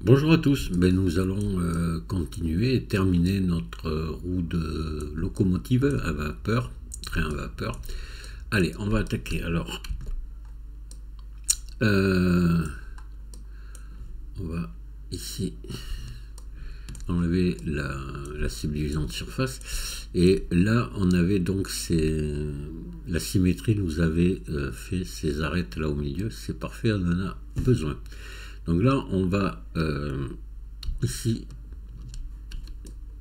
Bonjour à tous, nous allons continuer et terminer notre roue de locomotive à vapeur, train à vapeur. Allez, on va attaquer. Alors, on va ici enlever la subdivision de surface. Et là, on avait donc la symétrie nous avait fait ces arêtes là au milieu. C'est parfait, on en a besoin. Donc là, on va ici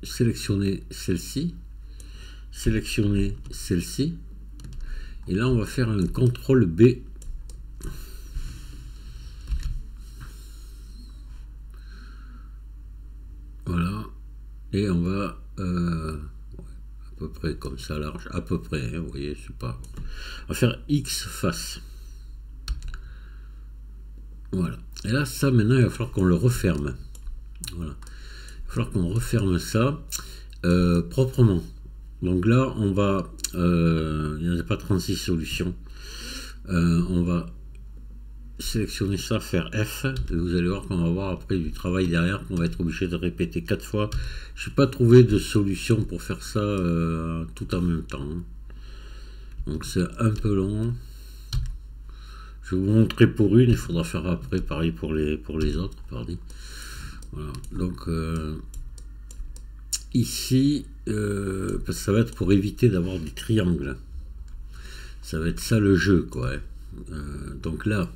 sélectionner celle-ci, et là on va faire un CTRL B. Voilà, et on va à peu près comme ça large, à peu près, hein, vous voyez, c'est pas. On va faire X face. Voilà. Et là, ça, maintenant, il va falloir qu'on le referme. Voilà. Il va falloir qu'on referme ça proprement. Donc là, on va... il n'y a pas 36 solutions. On va sélectionner ça, faire F. Et vous allez voir qu'on va avoir après du travail derrière, qu'on va être obligé de répéter 4 fois. Je n'ai pas trouvé de solution pour faire ça tout en même temps. Donc c'est un peu long. Je vais vous montrer pour une, il faudra faire après pareil pour les autres. Pardon. Voilà. Donc ici, parce que ça va être pour éviter d'avoir des triangles. Ça va être ça le jeu, quoi. Donc là,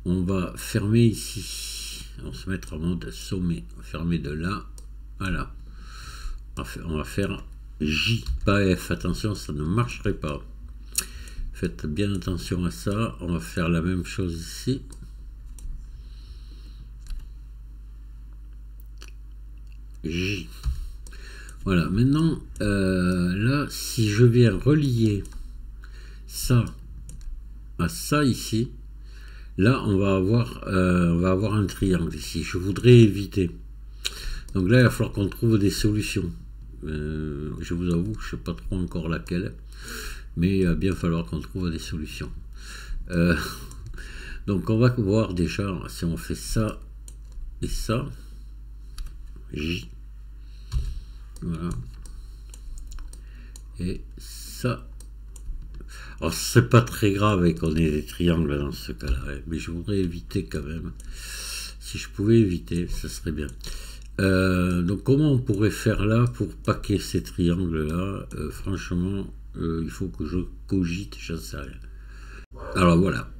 on va fermer ici. On va se mettre en mode sommet. On va fermer de là à là. On va faire J, pas F. Attention, ça ne marcherait pas. Faites bien attention à ça. On va faire la même chose ici. J. Voilà. Maintenant, là, si je viens relier ça à ça ici, là, on va avoir un triangle ici. Je voudrais éviter. Donc là, il va falloir qu'on trouve des solutions. Je vous avoue, je ne sais pas trop encore laquelle. Mais il va bien falloir qu'on trouve des solutions. Donc on va voir déjà si on fait ça et ça. J. Voilà. Et ça. Alors c'est pas très grave qu'on ait des triangles dans ce cas-là, mais je voudrais éviter quand même. Si je pouvais éviter, ça serait bien. Donc comment on pourrait faire là pour paquer ces triangles-là? Franchement... il faut que je cogite, j'en sais rien. Alors voilà.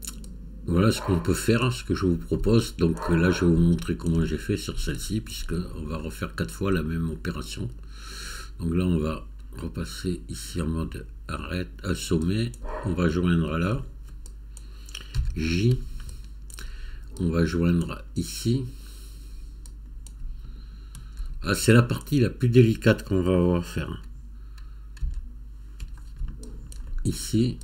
Voilà ce qu'on peut faire, ce que je vous propose. Donc là, je vais vous montrer comment j'ai fait sur celle-ci, puisqu'on va refaire 4 fois la même opération. Donc là, on va repasser ici en mode arrête, sommet. On va joindre là. J. On va joindre ici. Ah, c'est la partie la plus délicate qu'on va avoir à faire. Ici,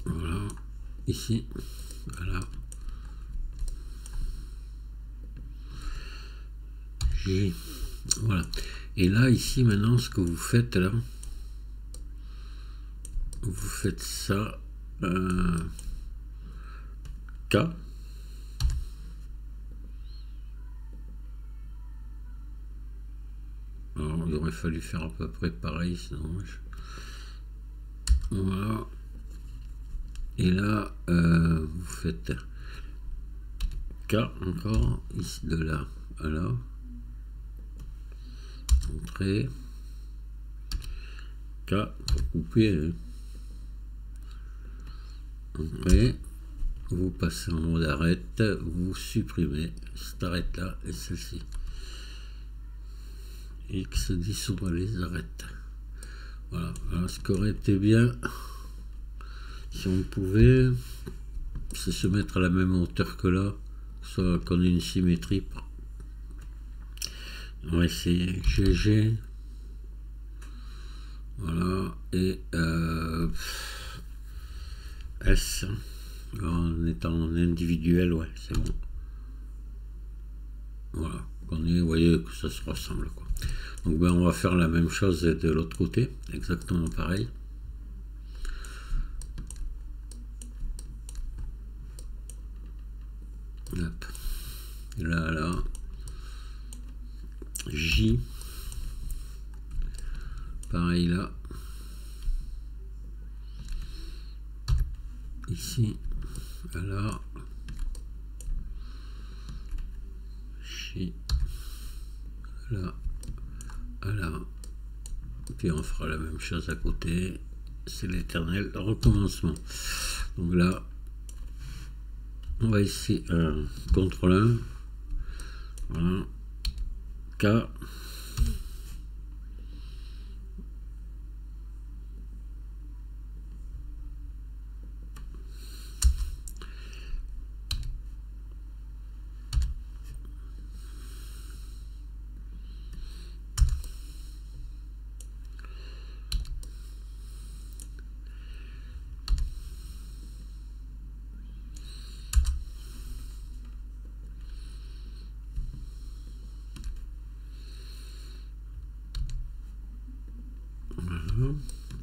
voilà, ici, voilà, J, voilà. Et là, ici, maintenant, ce que vous faites là, vous faites ça, K. Alors, il aurait fallu faire à peu près pareil, c'est dommage. Voilà. Et là, vous faites K encore, ici de là à là. Entrée. K pour couper. Hein. Entrée. Vous passez en mode arrête, vous supprimez cette arrête là et celle-ci. X dissoudre les arêtes. Voilà. Alors, ce qui aurait été bien, si on pouvait, c'est se mettre à la même hauteur que là, soit qu'on ait une symétrie. On va essayer GG. Voilà. Et S. En étant individuel, ouais, c'est bon. Voilà. Vous voyez que ça se ressemble, quoi. Donc ben, on va faire la même chose de l'autre côté, exactement pareil. Hop. Là, là. J. Pareil là. Ici. Là. J. Là. Là. Puis on fera la même chose à côté. C'est l'éternel recommencement. Donc là, on va ici CTRL 1. Voilà. K.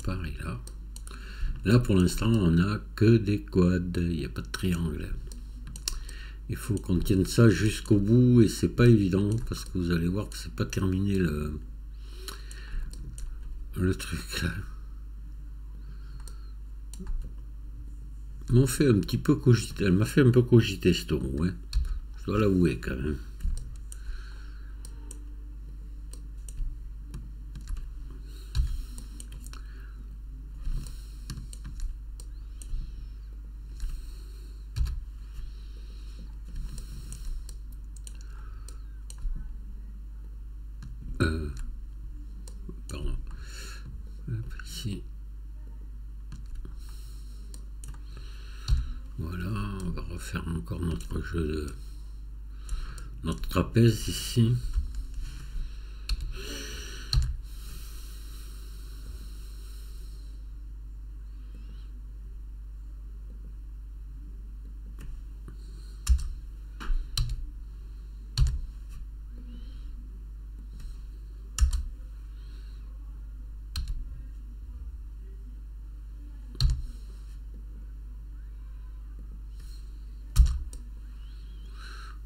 Pareil là. Là pour l'instant on n'a que des quads, il n'y a pas de triangle. Il faut qu'on tienne ça jusqu'au bout et c'est pas évident parce que vous allez voir que c'est pas terminé le truc là. M'ont fait un petit peu cogiter, elle m'a fait un peu cogiter ce tour, ouais. Je dois l'avouer quand même. Pardon. Hop, ici. Voilà, on va refaire encore notre jeu de notre trapèze ici.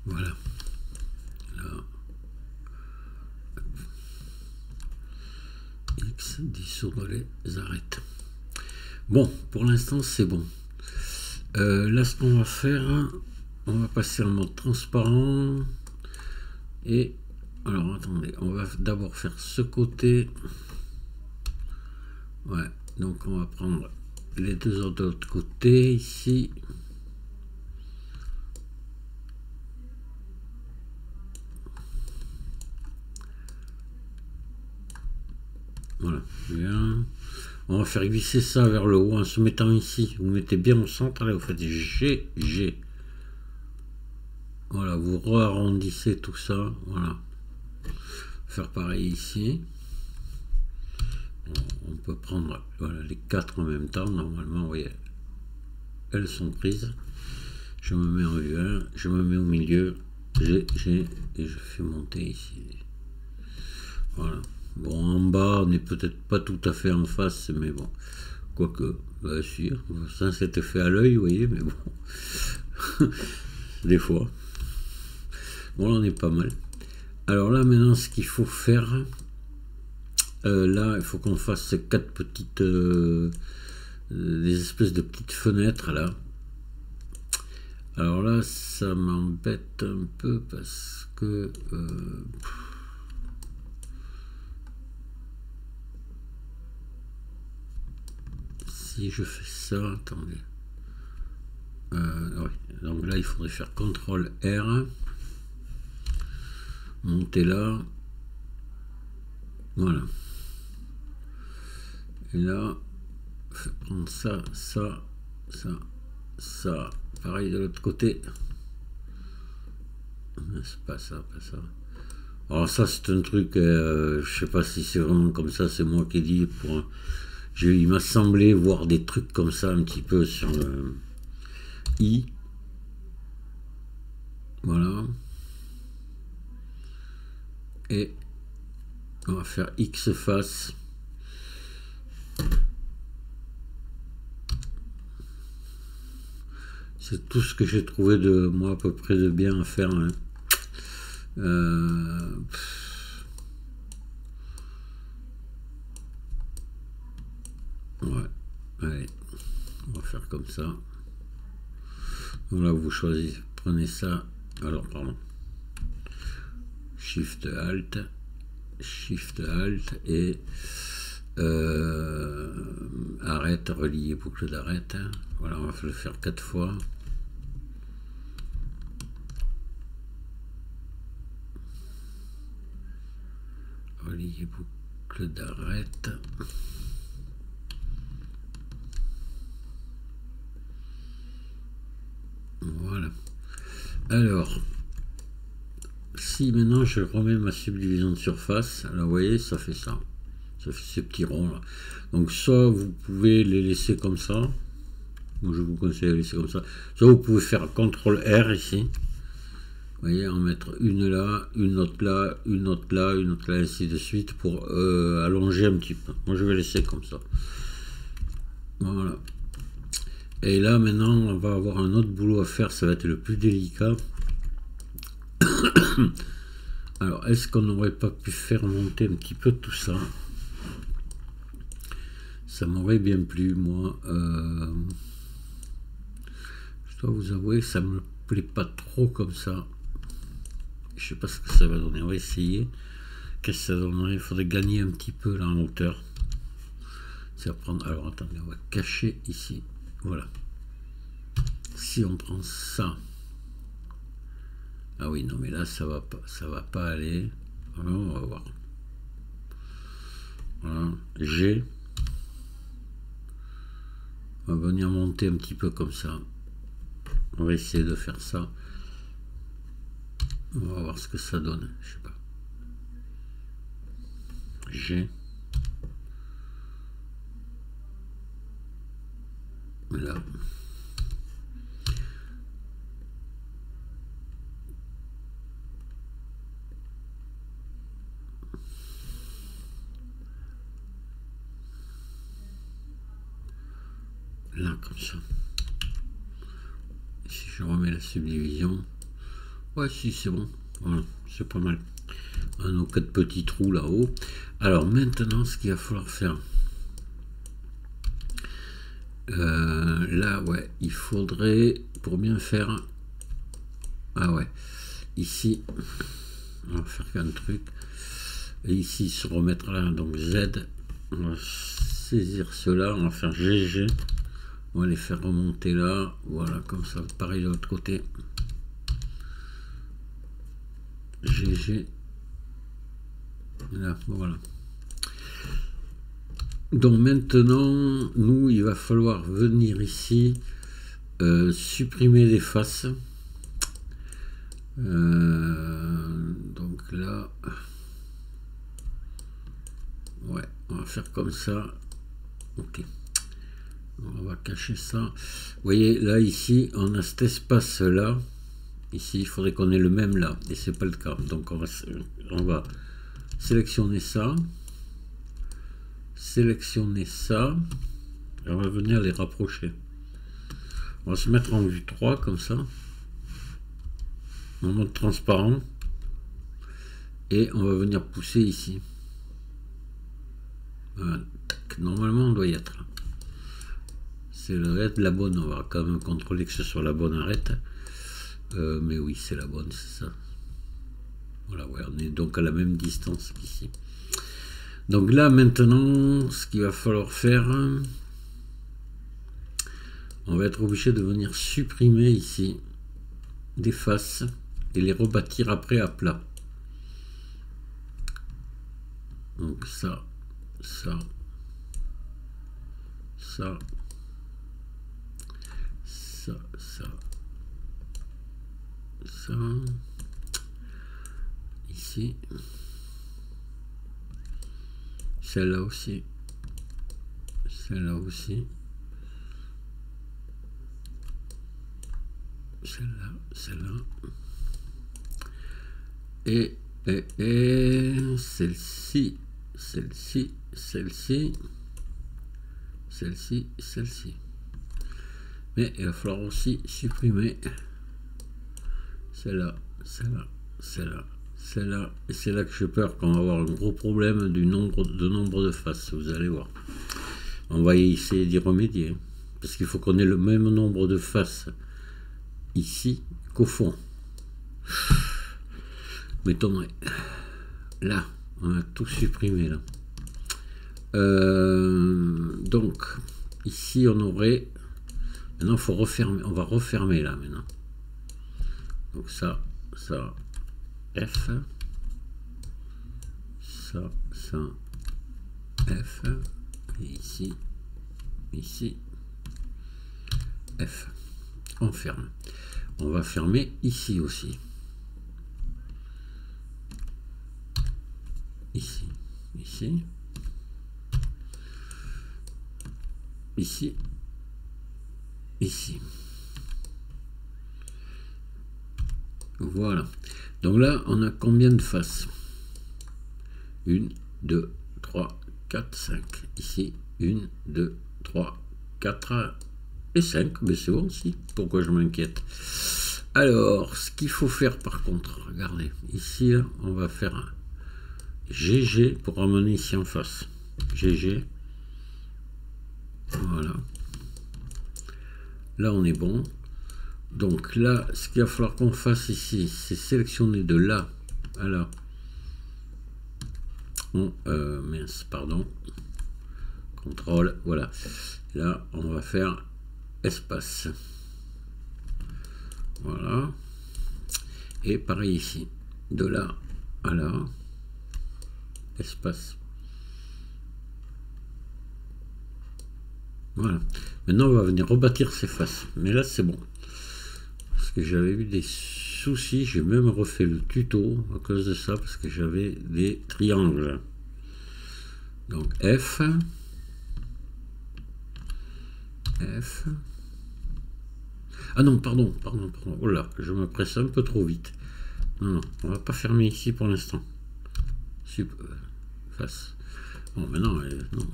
Voilà. Là. X, dissoudre les arêtes. Bon, pour l'instant, c'est bon. Là, ce qu'on va faire, on va passer en mode transparent. Et, alors, attendez, on va d'abord faire ce côté. Ouais, donc on va prendre les deux autres de l'autre côté, ici. Voilà, bien. On va faire glisser ça vers le haut en se mettant ici. Vous mettez bien au centre, là vous faites G, G. Voilà, vous arrondissez tout ça. Voilà. Faire pareil ici. On peut prendre voilà, les quatre en même temps. Normalement, vous voyez, elles sont prises. Je me mets en vue 1, je me mets au milieu, G, G, et je fais monter ici. Voilà. Bon, en bas, on n'est peut-être pas tout à fait en face, mais bon. Quoique, bien sûr, ça c'était fait à l'œil, vous voyez, mais bon. Des fois. Bon, là, on est pas mal. Alors là, maintenant, ce qu'il faut faire, là, il faut qu'on fasse ces quatre petites, des espèces de petites fenêtres, là. Alors là, ça m'embête un peu parce que... si je fais ça, attendez. Ouais. Donc là, il faudrait faire CTRL R. Monter là. Voilà. Et là, prendre ça, ça, ça, ça. Pareil de l'autre côté. C'est pas ça, pas ça. Alors ça, c'est un truc, je sais pas si c'est vraiment comme ça, c'est moi qui dis. Il m'a semblé voir des trucs comme ça un petit peu sur le I. Voilà. Et on va faire X face. C'est tout ce que j'ai trouvé de moi à peu près de bien à faire. Hein. Ouais, allez, on va faire comme ça. Donc là, vous choisissez, prenez ça. Alors, pardon. Shift Alt et arrête, relier boucle d'arrête. Voilà, on va le faire 4 fois. Relier boucle d'arrête. Voilà. Alors, si maintenant je remets ma subdivision de surface, là vous voyez, ça fait ça. Ça fait ces petits ronds là. Donc soit vous pouvez les laisser comme ça. Donc je vous conseille de laisser comme ça. Soit vous pouvez faire CTRL R ici. Vous voyez, en mettre une là, une autre là, une autre là, une autre là, ainsi de suite pour allonger un petit peu. Moi je vais laisser comme ça. Voilà. Et là maintenant on va avoir un autre boulot à faire, ça va être le plus délicat. Alors est-ce qu'on n'aurait pas pu faire monter un petit peu tout ça? Ça m'aurait bien plu, moi. Je dois vous avouer que ça me plaît pas trop comme ça. Je sais pas ce que ça va donner. On va essayer. Qu'est-ce que ça donnerait? Il faudrait gagner un petit peu là en hauteur. Ça va prendre. Alors attendez, on va cacher ici. Voilà. Si on prend ça. Ah oui, non, mais là ça va pas aller. Alors, on va voir. Voilà. G. On va venir monter un petit peu comme ça. On va essayer de faire ça. On va voir ce que ça donne. Je sais pas. G. Là. Là, comme ça. Si je remets la subdivision. Ouais, si, c'est bon. Voilà, c'est pas mal. Nos 4 petits trous là-haut. Alors, maintenant, ce qu'il va falloir faire. Là, ouais, il faudrait, pour bien faire. Ah ouais. Ici, on va faire qu'un truc. Et ici, se remettre là, donc Z. On va saisir cela, on va faire GG. On va les faire remonter là. Voilà, comme ça. Pareil de l'autre côté. GG. Là, voilà. Donc maintenant, nous, il va falloir venir ici, supprimer les faces. Donc là, ouais, on va faire comme ça. Ok. On va cacher ça. Vous voyez, là, ici, on a cet espace-là. Ici, il faudrait qu'on ait le même là. Et c'est pas le cas. Donc, on va sélectionner ça. Sélectionner ça. Et on va venir les rapprocher. On va se mettre en vue 3, comme ça. En mode transparent. Et on va venir pousser ici. Voilà. Normalement, on doit y être. C'est l'arête, la bonne. On va quand même contrôler que ce soit la bonne arête. Mais oui, c'est la bonne, c'est ça. Voilà, ouais, on est donc à la même distance qu'ici. Donc là, maintenant, ce qu'il va falloir faire, on va être obligé de venir supprimer ici des faces et les rebâtir après à plat. Donc ça, ça, ça, ça, ça, ça, ici, celle-là aussi, celle-là aussi, celle-là, celle-là, et celle-ci, celle-ci, celle-ci, celle-ci, celle-ci. Mais il va falloir aussi supprimer celle-là, celle-là, celle-là, celle-là. Et c'est là que j'ai peur qu'on va avoir un gros problème du nombre de faces, vous allez voir. On va essayer d'y remédier. Parce qu'il faut qu'on ait le même nombre de faces ici qu'au fond. M'étonnerait. Là, on a tout supprimé là. Donc, ici on aurait... Maintenant, il faut refermer. On va refermer là maintenant. Donc ça, ça, F. Ça, ça, F. Et ici, ici, F. On ferme. On va fermer ici aussi. Ici, ici, ici, ici. Voilà. Donc là, on a combien de faces? 1, 2, 3, 4, 5. Ici, 1, 2, 3, 4 et 5. Mais c'est bon aussi. Pourquoi je m'inquiète? Alors, ce qu'il faut faire par contre, regardez. Ici, là, on va faire un GG pour ramener ici en face. GG. Voilà. Là, on est bon. Donc là, ce qu'il va falloir qu'on fasse ici, c'est sélectionner de là à là. Mince, pardon. Contrôle, voilà. Là, on va faire espace. Voilà. Et pareil ici. De là à là. Espace. Voilà. Maintenant, on va venir rebâtir ces faces. Mais là, c'est bon. Parce que j'avais eu des soucis. J'ai même refait le tuto à cause de ça. Parce que j'avais des triangles. Donc, F. F. Ah non, pardon. Oh là, je me presse un peu trop vite. Non, on va pas fermer ici pour l'instant. Face. Bon, maintenant, non.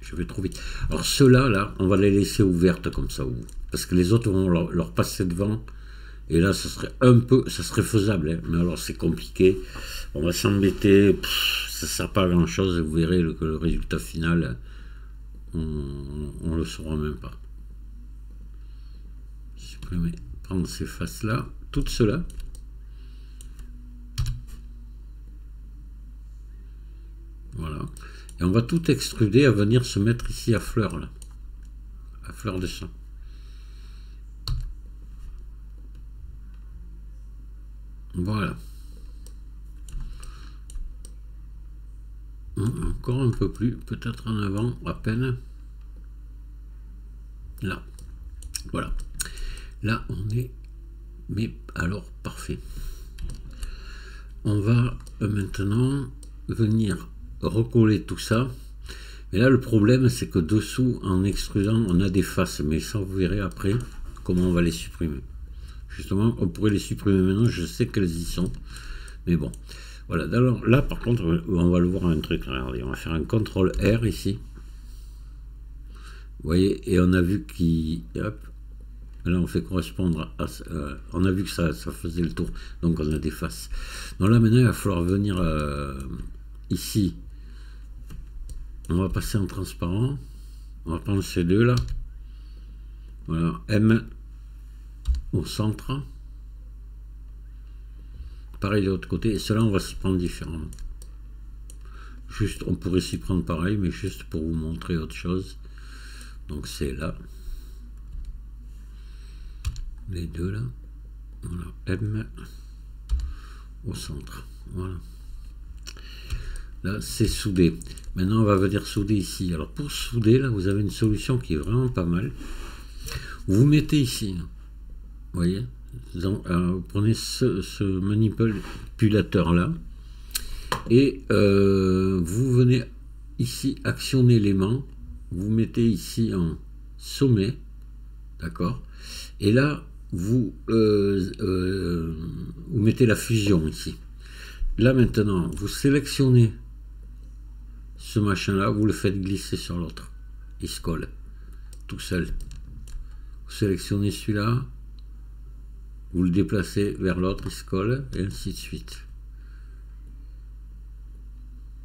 Je vais trop vite. Alors ceux-là, là, on va les laisser ouvertes comme ça, parce que les autres vont leur passer devant. Et là, ça serait un peu, ça serait faisable, hein. Mais alors c'est compliqué. On va s'embêter. Ça sert pas à grand chose. Vous verrez que le résultat final, on le saura même pas. Supprimer, prendre ces faces-là, toutes ceux-là. Voilà. Et on va tout extruder à venir se mettre ici à fleur, là. À fleur de sang. Voilà. Encore un peu plus, peut-être en avant, à peine. Là. Voilà. Là, on est... Mais alors, parfait. On va maintenant venir recoller tout ça. Et là, le problème, c'est que dessous, en extrudant, on a des faces. Mais ça, vous verrez après comment on va les supprimer. Justement, on pourrait les supprimer maintenant. Je sais qu'elles y sont. Mais bon. Voilà. Alors, là, par contre, on va le voir un truc. Regardez, on va faire un CTRL R ici. Vous voyez, et on a vu qu'il... Hop. Là, on fait correspondre à... on a vu que ça faisait le tour. Donc, on a des faces. Donc là, maintenant, il va falloir venir ici. On va passer en transparent. On va prendre ces deux là. Voilà. M au centre. Pareil de l'autre côté. Et cela, on va s'y prendre différemment. Juste, on pourrait s'y prendre pareil, mais juste pour vous montrer autre chose. Donc c'est là. Les deux là. Voilà. M au centre. Voilà. Là, c'est soudé. Maintenant, on va venir souder ici. Alors, pour souder, là, vous avez une solution qui est vraiment pas mal. Vous mettez ici. Vous voyez, vous prenez ce manipulateur-là. Et vous venez ici actionner l'aimant. Vous mettez ici en sommet. D'accord. Et là, vous mettez la fusion ici. Là, maintenant, vous sélectionnez ce machin là, vous le faites glisser sur l'autre, il se colle tout seul. Vous sélectionnez celui-là, vous le déplacez vers l'autre, il se colle, et ainsi de suite.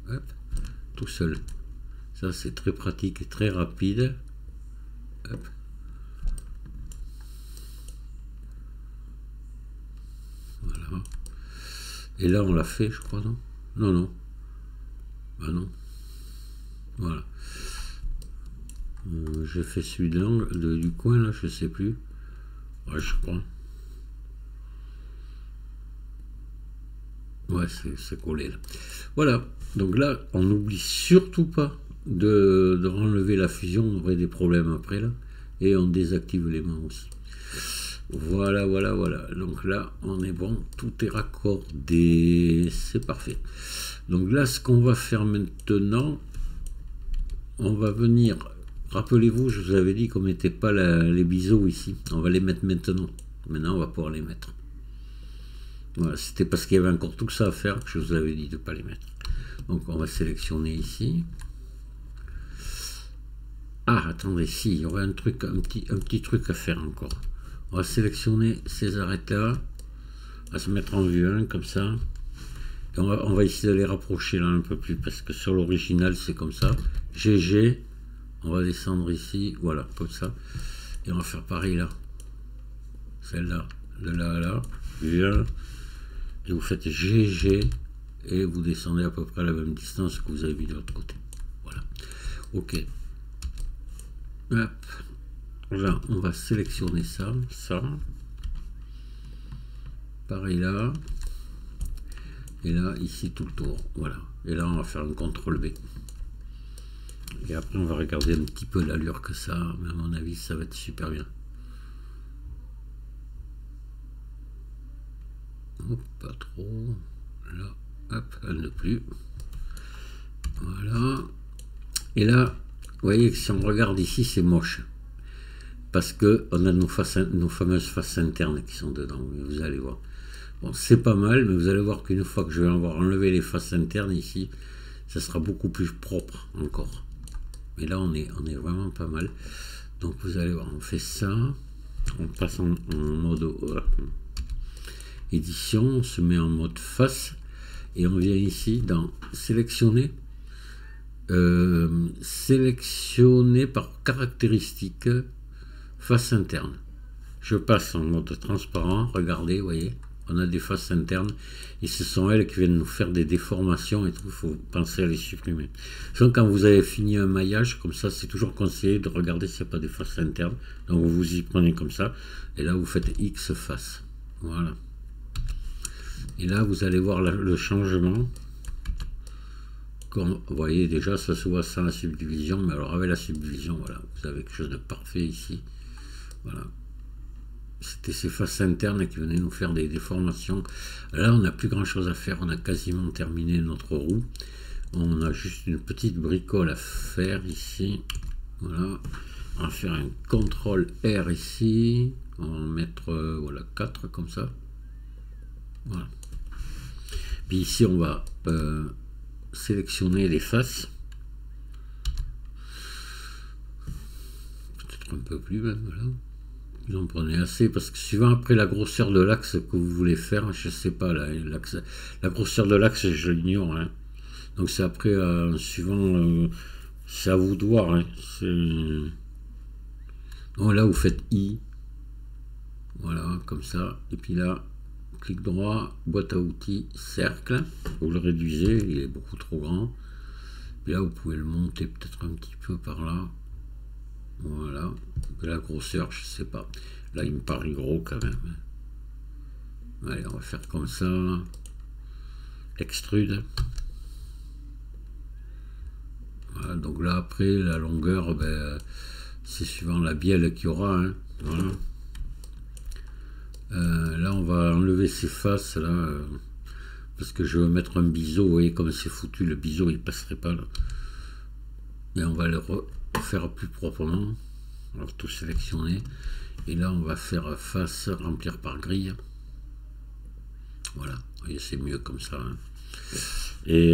Hop, tout seul. Ça, c'est très pratique et très rapide. Hop. Voilà. Et là, on l'a fait, je crois, non? Non, non. Bah non. Voilà. J'ai fait celui de l'angle du coin, là, je sais plus. Ouais, je crois. Ouais, c'est collé, là. Voilà. Donc là, on n'oublie surtout pas de renlever la fusion. On aurait des problèmes après, là. Et on désactive les mains aussi. Voilà, voilà, voilà. Donc là, on est bon. Tout est raccordé. C'est parfait. Donc là, ce qu'on va faire maintenant, on va venir... Rappelez-vous, je vous avais dit qu'on ne mettait pas les biseaux ici. On va les mettre maintenant. Maintenant, on va pouvoir les mettre. Voilà, c'était parce qu'il y avait encore tout ça à faire que je vous avais dit de ne pas les mettre. Donc, on va sélectionner ici. Ah, attendez, si, il y aurait un petit truc à faire encore. On va sélectionner ces arêtes-là. On va se mettre en vue 1, comme ça. Et on va essayer de les rapprocher là un peu plus, parce que sur l'original, c'est comme ça. GG. On va descendre ici, voilà, comme ça. Et on va faire pareil là. Celle-là, de là à là. Vue 1. Et vous faites GG. Et vous descendez à peu près à la même distance que vous avez vu de l'autre côté. Voilà. Ok. Hop. Là, on va sélectionner ça. Ça. Pareil là. Et là, ici, tout le tour. Voilà. Et là, on va faire un CTRL B. Et après, on va regarder un petit peu l'allure que ça a. Mais à mon avis, ça va être super bien. Hop, pas trop. Là, hop, elle ne plus. Voilà. Et là, vous voyez que si on regarde ici, c'est moche. Parce que on a nos fameuses faces internes qui sont dedans. Vous allez voir. Bon, c'est pas mal, mais vous allez voir qu'une fois que je vais avoir enlevé les faces internes ici, ça sera beaucoup plus propre encore. Mais là, on est vraiment pas mal. Donc, vous allez voir, on fait ça. On passe en mode édition. On se met en mode face. Et on vient ici dans sélectionner. Sélectionner par caractéristique face interne. Je passe en mode transparent. Regardez, vous voyez. On a des faces internes et ce sont elles qui viennent nous faire des déformations et tout. Il faut penser à les supprimer. Donc, quand vous avez fini un maillage comme ça, c'est toujours conseillé de regarder s'il n'y a pas des faces internes. Donc vous y prenez comme ça et là vous faites X face. Voilà. Et là vous allez voir le changement. Comme vous voyez déjà, ça se voit sans la subdivision, mais alors avec la subdivision, voilà, vous avez quelque chose de parfait ici. Voilà. C'était ces faces internes qui venaient nous faire des déformations. Là, on n'a plus grand chose à faire. On a quasiment terminé notre roue. On a juste une petite bricole à faire ici. Voilà. On va faire un CTRL R ici. On va en mettre voilà, 4 comme ça. Voilà. Puis ici, on va sélectionner les faces. Peut-être un peu plus même. Voilà. Vous en prenez assez parce que suivant après la grosseur de l'axe que vous voulez faire, je sais pas, la grosseur de l'axe je l'ignore, hein. Donc c'est après suivant, c'est à vous de voir, hein. Donc là vous faites I, voilà comme ça, et puis là clic droit, boîte à outils, cercle, vous le réduisez, il est beaucoup trop grand, puis là vous pouvez le monter peut-être un petit peu par là. Voilà, la grosseur, je sais pas. Là, il me paraît gros quand même. Allez, on va faire comme ça. Extrude. Voilà, donc là, après, la longueur, ben, c'est suivant la bielle qu'il y aura. Hein. Voilà. Là, on va enlever ces faces, là, parce que je veux mettre un biseau. Vous voyez comme c'est foutu, le biseau, il passerait pas là. Et on va le faire plus proprement. On va tout sélectionner et là on va faire face, remplir par grille. Voilà, vous voyez, c'est mieux comme ça, hein. Et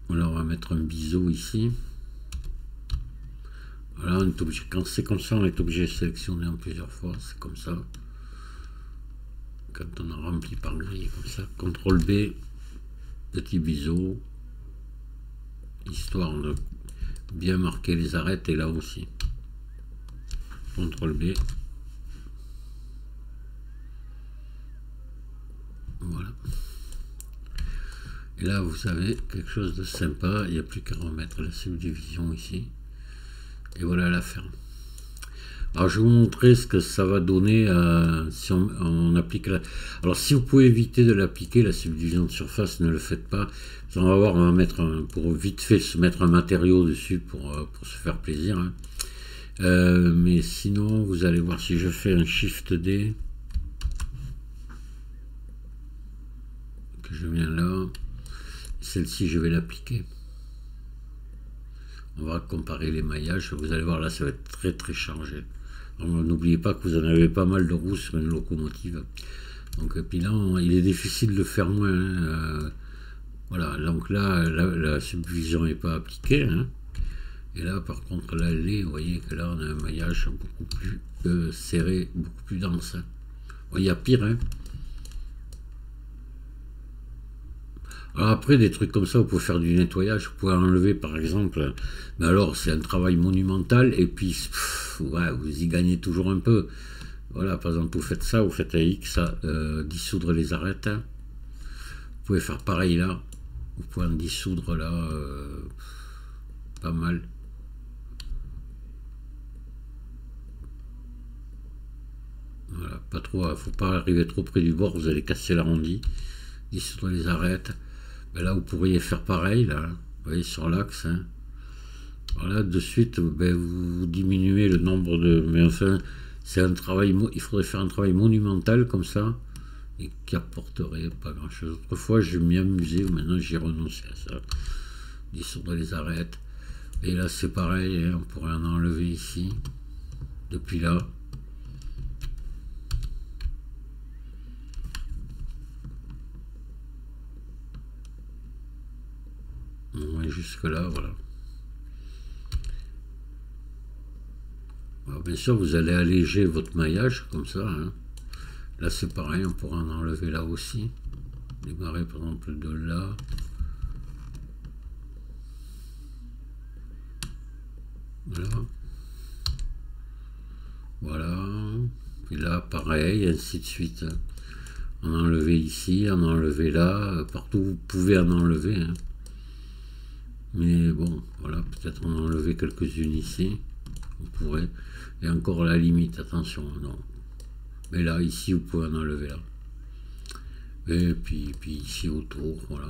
voilà, on va mettre un biseau ici. Voilà, on est obligé, quand c'est comme ça, on est obligé de sélectionner en plusieurs fois, c'est comme ça. Quand on a rempli par grille, comme ça. CTRL B, petit biseau, histoire de bien marquer les arêtes, et là aussi. CTRL B. Voilà. Et là, vous avez quelque chose de sympa. Il n'y a plus qu'à remettre la subdivision ici. Et voilà la ferme. Alors, je vais vous montrer ce que ça va donner si on applique la... Alors, si vous pouvez éviter de l'appliquer, la subdivision de surface, ne le faites pas. On va voir, on va mettre pour vite fait se mettre un matériau dessus pour se faire plaisir. Hein. Mais sinon, vous allez voir si je fais un Shift D, que je viens là, celle-ci, je vais l'appliquer. On va comparer les maillages. Vous allez voir, là, ça va être très très chargé. N'oubliez pas que vous en avez pas mal de roues sur une locomotive. Donc, et puis là, il est difficile de faire moins. Hein. Voilà, donc là, la subdivision n'est pas appliquée. Hein. Et là, par contre, là, vous voyez que là, on a un maillage beaucoup plus serré, beaucoup plus dense. Hein. Bon, il y a pire. Hein. Alors après, des trucs comme ça, vous pouvez faire du nettoyage, vous pouvez enlever par exemple, mais alors c'est un travail monumental, et puis ouais, vous y gagnez toujours un peu. Voilà, par exemple, vous faites ça, vous faites un X, dissoudre les arêtes. Hein. Vous pouvez faire pareil là, vous pouvez en dissoudre là, pas mal. Voilà, pas trop, faut pas arriver trop près du bord, vous allez casser l'arrondi. Dissoudre les arêtes. Ben là, vous pourriez faire pareil, là, vous voyez, sur l'axe. Hein. Voilà, de suite, ben, vous diminuez le nombre de... Mais enfin, c'est un travail... Il faudrait faire un travail monumental, comme ça, et qui apporterait pas grand-chose. Autrefois, je m'y amusais, maintenant, j'ai renoncé à ça. Dissoudre les arêtes. Et là, c'est pareil, hein, on pourrait en enlever ici, depuis là. Ouais, jusque là, voilà. Alors, bien sûr, vous allez alléger votre maillage comme ça. Hein. Là, c'est pareil, on pourra en enlever là aussi. Démarrer par exemple de là. Voilà. Voilà. Et là, pareil, ainsi de suite. En enlever ici, en enlever là. Partout, vous pouvez en enlever. Hein. Mais bon, voilà, peut-être en enlever quelques-unes ici. On pourrait. Et encore à la limite, attention, non. Mais là, ici, vous pouvez en enlever là. Et puis ici autour, voilà.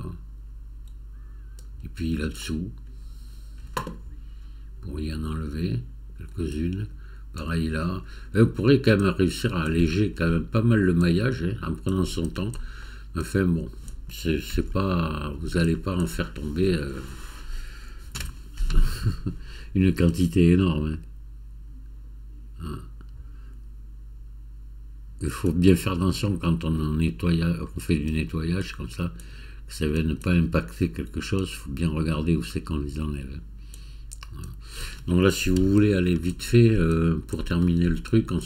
Et puis là-dessous, vous pourriez en enlever quelques-unes. Pareil là. Et vous pourrez quand même réussir à alléger quand même pas mal le maillage, hein, en prenant son temps. Enfin bon, c'est pas, vous n'allez pas en faire tomber une quantité énorme. Hein. Il faut bien faire attention quand on fait du nettoyage comme ça, que ça va ne pas impacter quelque chose. Il faut bien regarder où c'est qu'on les enlève. Voilà. Donc là, si vous voulez aller vite fait, pour terminer le truc, on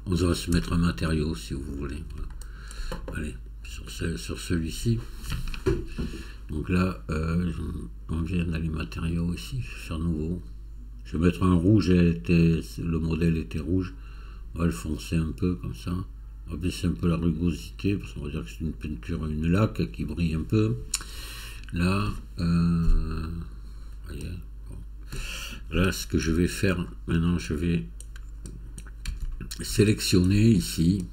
va se mettre un matériau si vous voulez. Voilà. Allez, sur celui-ci. Donc là, on vient dans les matériaux ici, faire nouveau. Je vais mettre un rouge, le modèle était rouge. On va le foncer un peu comme ça. On va baisser un peu la rugosité, parce qu'on va dire que c'est une peinture, une laque qui brille un peu. Là, voyez, bon. Là, ce que je vais faire, maintenant, je vais sélectionner ici.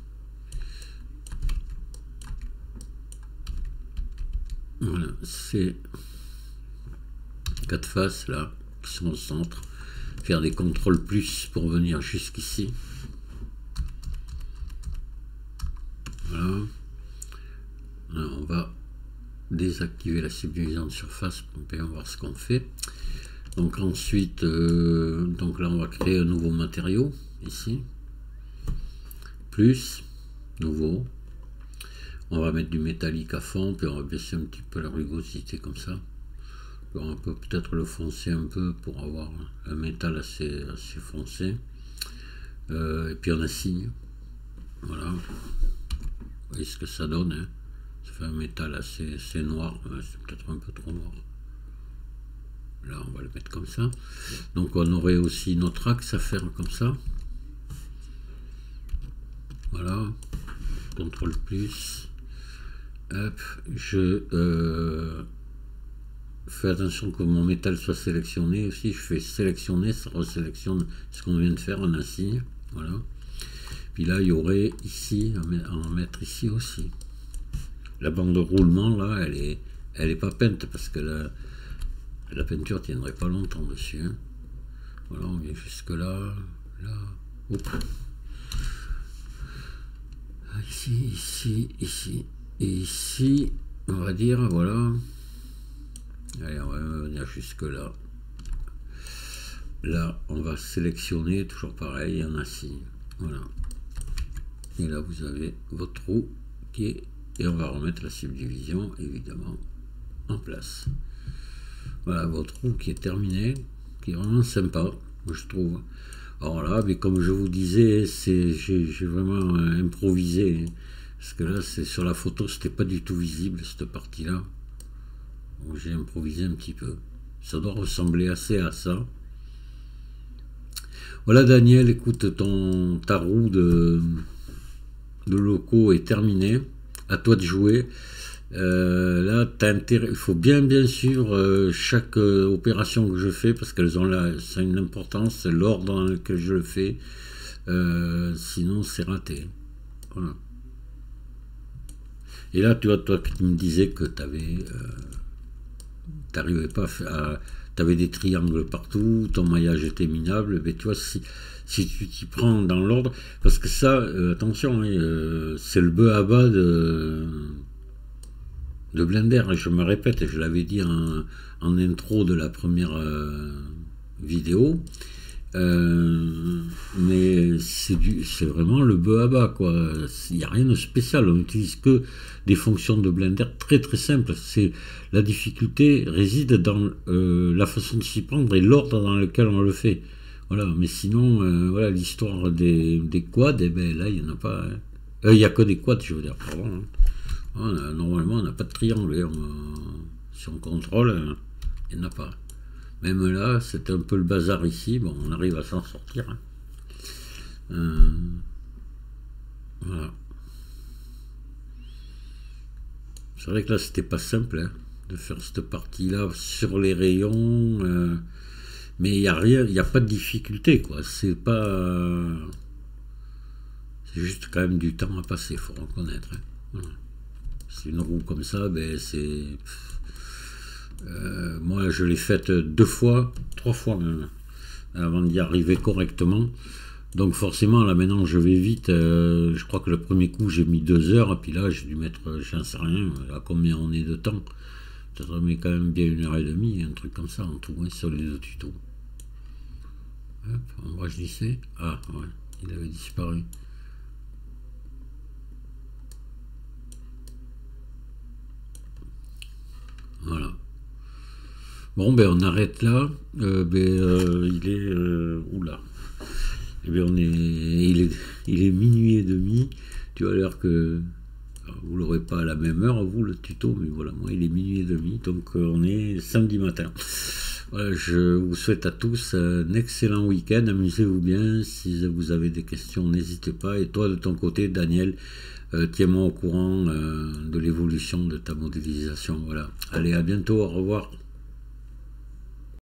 Voilà, ces 4 faces là, qui sont au centre. Faire des contrôles plus pour venir jusqu'ici. Voilà. Alors, on va désactiver la subdivision de surface pour bien voir ce qu'on fait. Donc ensuite, donc là on va créer un nouveau matériau ici. Plus, nouveau. On va mettre du métallique à fond, puis on va baisser un petit peu la rugosité comme ça. On peut peut-être le foncer un peu pour avoir un métal assez foncé. Et puis on assigne. Voilà. Vous voyez ce que ça donne. Hein. Ça fait un métal assez noir. C'est peut-être un peu trop noir. Là, on va le mettre comme ça. Donc on aurait aussi notre axe à faire comme ça. Voilà. CTRL plus. Hop. Je fais attention que mon métal soit sélectionné aussi. Je fais sélectionner, ça resélectionne ce qu'on vient de faire, on assigne. Voilà. Puis là, il y aurait ici, à en mettre ici aussi. La bande de roulement, là, elle est pas peinte parce que la peinture tiendrait pas longtemps dessus. Hein. Voilà, on vient jusque là, là, hop. Ici, et ici, on va dire, voilà. Allez, on va venir jusque là. Là, on va sélectionner, toujours pareil, on assigne. Voilà. Et là, vous avez votre trou qui est... Et on va remettre la subdivision, évidemment, en place. Voilà, votre trou qui est terminé, qui est vraiment sympa, je trouve. Alors là, mais comme je vous disais, j'ai vraiment improvisé. Parce que là, sur la photo, c'était pas du tout visible, cette partie-là. Donc j'ai improvisé un petit peu. Ça doit ressembler assez à ça. Voilà, Daniel, écoute, ta roue de locaux est terminée. À toi de jouer. Là, il faut bien sûr chaque opération que je fais, parce qu'elles ont là, ça a une importance, l'ordre dans lequel je le fais. Sinon, c'est raté. Voilà. Et là, tu vois, toi qui me disais que t'arrivais pas à... T'avais des triangles partout, ton maillage était minable, mais tu vois, si tu t'y prends dans l'ordre, parce que ça, attention, c'est le bœuf à bas de Blender, et je me répète, je l'avais dit en intro de la première vidéo, mais c'est vraiment le bœuf à bas, quoi. Il n'y a rien de spécial, on n'utilise que des fonctions de Blender très très simples. La difficulté réside dans la façon de s'y prendre et l'ordre dans lequel on le fait. Voilà, mais sinon, voilà, l'histoire des quads, eh ben, là, il n'y en a pas. Il n'y a que des quads, je veux dire, pardon. Hein. Normalement, on n'a pas de triangle. Si on contrôle, il n'y en a pas. Même là, c'est un peu le bazar ici. Bon, on arrive à s'en sortir. Hein. Voilà. C'est vrai que là, c'était pas simple hein, de faire cette partie-là sur les rayons. Mais il n'y a rien, il n'y a pas de difficulté, quoi. C'est pas. C'est juste quand même du temps à passer, il faut reconnaître. Hein. Voilà. C'est une roue comme ça, ben c'est. Moi, je l'ai faite 2 fois, 3 fois même, avant d'y arriver correctement. Donc forcément, là maintenant, je vais vite. Je crois que le premier coup, j'ai mis 2 heures, et puis là, j'ai dû mettre, j'en sais rien, à combien on est de temps. Peut-être mais quand même bien 1h30, un truc comme ça en tout, hein, sur les 2 tutos. Hop, ombrage lissé. Ah, ouais, il avait disparu. Voilà. Bon, ben on arrête là. Il est... oula. Eh bien, il est minuit et demi. Tu vois, l'heure que... Alors, vous l'aurez pas à la même heure, vous, le tuto, mais voilà, moi, il est minuit et demi. Donc, on est samedi matin. Voilà, je vous souhaite à tous un excellent week-end. Amusez-vous bien. Si vous avez des questions, n'hésitez pas. Et toi, de ton côté, Daniel, tiens-moi au courant de l'évolution de ta modélisation. Voilà. Allez, à bientôt. Au revoir.